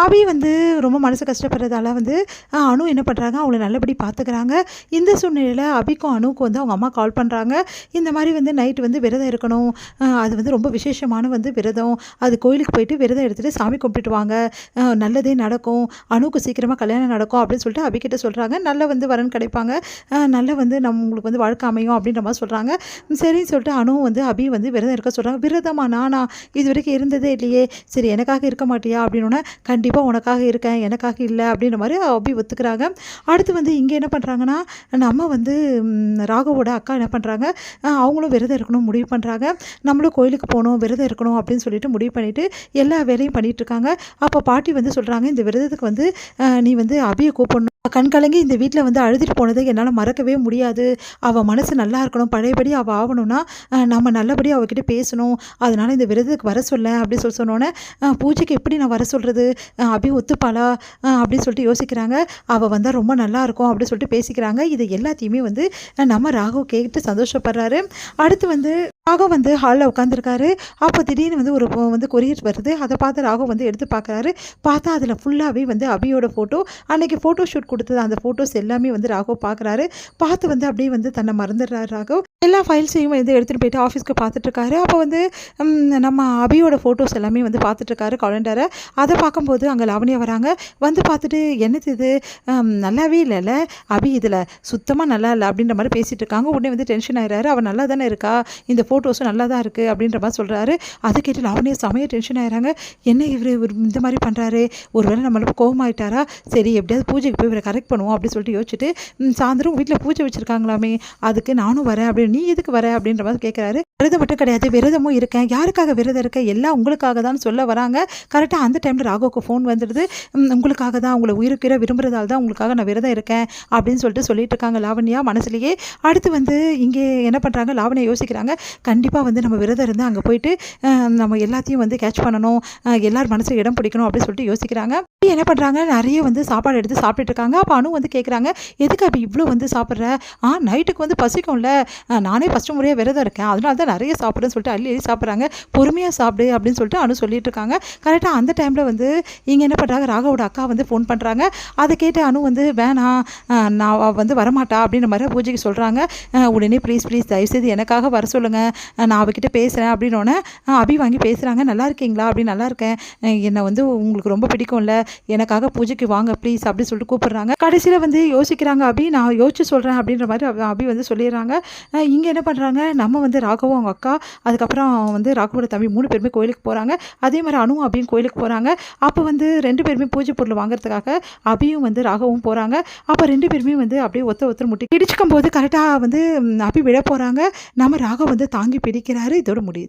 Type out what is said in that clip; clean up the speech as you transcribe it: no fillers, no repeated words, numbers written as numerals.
அபி வந்து ரொம்ப மனசு கஷ்டப்படுறதால வந்து அனு என்ன பண்ணுறாங்க, அவங்கள நல்லபடி பார்த்துக்கிறாங்க. இந்த சூழ்நிலையில் அபிக்கும் அனுவுக்கும் வந்து அவங்க அம்மா கால் பண்ணுறாங்க. இந்த மாதிரி வந்து நைட்டு வந்து விரதம் இருக்கணும், அது வந்து ரொம்ப விசேஷமான வந்து விரதம், அது கோயிலுக்கு போயிட்டு விரதம் எடுத்துகிட்டு சாமி கும்பிட்டுட்டு வாங்க, நல்லதே நடக்கும், அனுவுக்கு சீக்கிரமாக கல்யாணம் நடக்கும் அப்படின்னு சொல்லிட்டு அபிக்கிட்ட சொல்கிறாங்க. நல்ல வந்து வரன் கிடைப்பாங்க, நல்ல வந்து உங்களுக்கு வந்து வாழ்க்கை அமையும் அப்படின்ற மாதிரி சொல்கிறாங்க. சரின்னு சொல்லிட்டு அனுவும் வந்து அபி வந்து விரதம் இருக்க சொல்கிறாங்க. விரதமா நானா இது வரைக்கும் இருந்ததே இல்லையே, சரி எனக்காக இருக்க மாட்டியா அப்படின்னோடனே கண்டிப்பாக உனக்காக இருக்கேன், எனக்காக இல்லை அப்படின்ற மாதிரி அபி ஒத்துக்கிறாங்க. அடுத்து வந்து இங்கே என்ன பண்ணுறாங்கன்னா, நம்ம வந்து ராகவோட அக்கா என்ன பண்ணுறாங்க, அவங்களும் விரதம் இருக்கணும் முடிவு பண்ணுறாங்க. நம்மளும் கோயிலுக்கு போகணும், விரதம் இருக்கணும் அப்படின்னு சொல்லிட்டு முடிவு பண்ணிவிட்டு எல்லா வேலையும் பண்ணிகிட்ருக்காங்க. அப்போ பாட்டி வந்து சொல்கிறாங்க, இந்த விரதத்துக்கு வந்து நீ வந்து அபியை கூப்பிடணும், கண்கலங்கி இந்த வீட்டில் வந்து அழுதுட்டு போனதை என்னால் மறக்கவே முடியாது, அவள் மனசு நல்லா இருக்கணும், பழையபடி அவள் ஆகணும்னா நம்ம நல்லபடி அவகிட்ட பேசணும், அதனால் இந்த விரதத்துக்கு வர சொல்ல அப்படின்னு சொன்னோன்னே பூஜைக்கு எப்படி நான் வர சொல்கிறது, அபி ஒத்துப்பாளா அப்படின்னு சொல்லிட்டு யோசிக்கிறாங்க. அவள் வந்தால் ரொம்ப நல்லாயிருக்கும் அப்படின்னு சொல்லிட்டு பேசிக்கிறாங்க. இது எல்லாத்தையுமே வந்து நம்ம ராகவ் கேட்டு சந்தோஷப்படுறாரு. அடுத்து வந்து ராகவ் வந்து ஹாலில் உட்காந்துருக்காரு. அப்போ திடீர்னு வந்து ஒரு வந்து கொரியர் வருது. அதை பார்த்து ராகவ் வந்து எடுத்து பார்க்குறாரு. பார்த்தா அதில் ஃபுல்லாகவே வந்து அபியோட ஃபோட்டோ, அன்றைக்கி ஃபோட்டோ ஷூட் கொடுத்தது அந்த ஃபோட்டோஸ் எல்லாமே வந்து ராகவ் பார்க்குறாரு. பார்த்து வந்து அப்படியே வந்து தன்னை மறந்துடுறாரு ராகவ். எல்லா ஃபைல்ஸையும் வந்து எடுத்துகிட்டு போயிட்டு ஆஃபீஸ்க்கு பார்த்துட்ருக்காரு. அப்போ வந்து நம்ம அபியோட ஃபோட்டோஸ் எல்லாமே வந்து பார்த்துட்ருக்காரு காலண்டரை. அதை பார்க்கும்போது அங்கே லாவண்யா வராங்க. வந்து பார்த்துட்டு என்னது இது, நல்லாவே இல்லைல்ல அபி, இதில் சுத்தமாக நல்லா இல்லை அப்படின்ற மாதிரி பேசிகிட்டு இருக்காங்க. உடனே வந்து டென்ஷன் ஆகிறாரு. அவள் நல்லா தானே இருக்கா, இந்த ஃபோட்டோஸும் நல்லா தான் இருக்குது அப்படின்ற மாதிரி சொல்கிறாரு. அதை கேட்டு லாவண்யா செமையாக டென்ஷன் ஆகிறாங்க. என்ன இவர் இந்த மாதிரி பண்ணுறாரு, ஒரு வேளை நம்மளுக்கு கோவமாயிட்டாரா, சரி எப்படியாவது பூஜைக்கு போய் இவரை கரெக்ட் பண்ணுவோம் அப்படின்னு சொல்லிட்டு யோசிச்சுட்டு, சாயந்தரம் வீட்டில் பூஜை வச்சுருக்காங்களாமே, அதுக்கு நானும் வரேன் அப்படின்னு, நீ எதுக்கு வர அப்படின்ற மாதிரி கேட்குறாரு. விரதம் மட்டும் கிடையாது, விரதமும் இருக்கேன், யாருக்காக விரதம் இருக்கேன், எல்லாம் உங்களுக்காக தான் சொல்ல வராங்க. கரெக்டாக அந்த டைமில் ராகவுக்கு ஃபோன் வந்துடுது. உங்களுக்காக தான், உங்களை உயிருக்கிற விரும்புகிறதால தான் உங்களுக்காக நான் விரதம் இருக்கேன் அப்படின்னு சொல்லிட்டு இருக்காங்க லாவண்யா மனசுலேயே. அடுத்து வந்து இங்கே என்ன பண்ணுறாங்க, லாவண்யா யோசிக்கிறாங்க, கண்டிப்பாக வந்து நம்ம விரதம் இருந்து அங்கே போயிட்டு நம்ம எல்லாத்தையும் வந்து கேட்ச் பண்ணணும், எல்லார் மனசில் இடம் பிடிக்கணும் அப்படின்னு சொல்லிட்டு யோசிக்கிறாங்க. என்ன பண்ணுறாங்க, நிறைய வந்து சாப்பாடு எடுத்து சாப்பிட்டுட்டு இருக்காங்க. அப்போ அனு வந்து கேட்குறாங்க, எதுக்கு அப்படி இவ்வளோ வந்து சாப்பிட்ற, நைட்டுக்கு வந்து பசிக்கும்ல, நானே ஃபஸ்ட்டு முறையாக விரதம் இருக்கேன், அதனால தான் நிறைய சாப்பிடுன்னு சொல்லிட்டு அள்ளி சாப்பிட்றாங்க, பொறுமையாக சாப்பிடு அப்படின்னு சொல்லிட்டு அனு சொல்லிட்டு இருக்காங்க. கரெக்டாக அந்த டைமில் வந்து இங்கே என்ன பண்ணுறாங்க, ராகவோட அக்கா வந்து ஃபோன் பண்ணுறாங்க. அதை கேட்டு அனு வந்து வேணாம், நான் வந்து வரமாட்டா அப்படின்ற மாதிரி பூஜைக்கு சொல்கிறாங்க. உடனே ப்ளீஸ் தயவுசெய்து எனக்காக வர சொல்லுங்கள், நான் அவகிட்ட பேசுகிறேன் அப்படின்னோடனே அபி வாங்கி பேசுகிறாங்க. நல்லா இருக்கீங்களா அப்படி, நல்லா இருக்கேன், என்னை வந்து உங்களுக்கு ரொம்ப பிடிக்கும்ல, எனக்காக பூஜைக்கு வாங்க ப்ளீஸ் அப்படின்னு சொல்லிட்டு கூப்பிட்றாங்க. கடைசியில் வந்து யோசிக்கிறாங்க அபி, நான் யோசிச்சு சொல்கிறேன் அப்படின்ற மாதிரி அபி வந்து சொல்லிடுறாங்க. இங்கே என்ன பண்ணுறாங்க, நம்ம வந்து ராகவும் அவங்க அக்கா, அதுக்கப்புறம் வந்து ராகவோட தம்பி 3 பேருமே கோயிலுக்கு போகிறாங்க. அதே மாதிரி அனுவும் அபியும் கோயிலுக்கு போகிறாங்க. அப்போ வந்து 2 பேருமே பூஜை பொருள் வாங்குறதுக்காக அபியும் வந்து ராகவும் போகிறாங்க. அப்போ 2 பேருமே வந்து அப்படியே ஒருத்தர் முட்டி இடிச்சுக்கும் போது கரெக்டாக வந்து அபி விழ போகிறாங்க. நம்ம ராகவ் வந்து தாங்கி பிடிக்கிறாரு. இதோட முடியுது.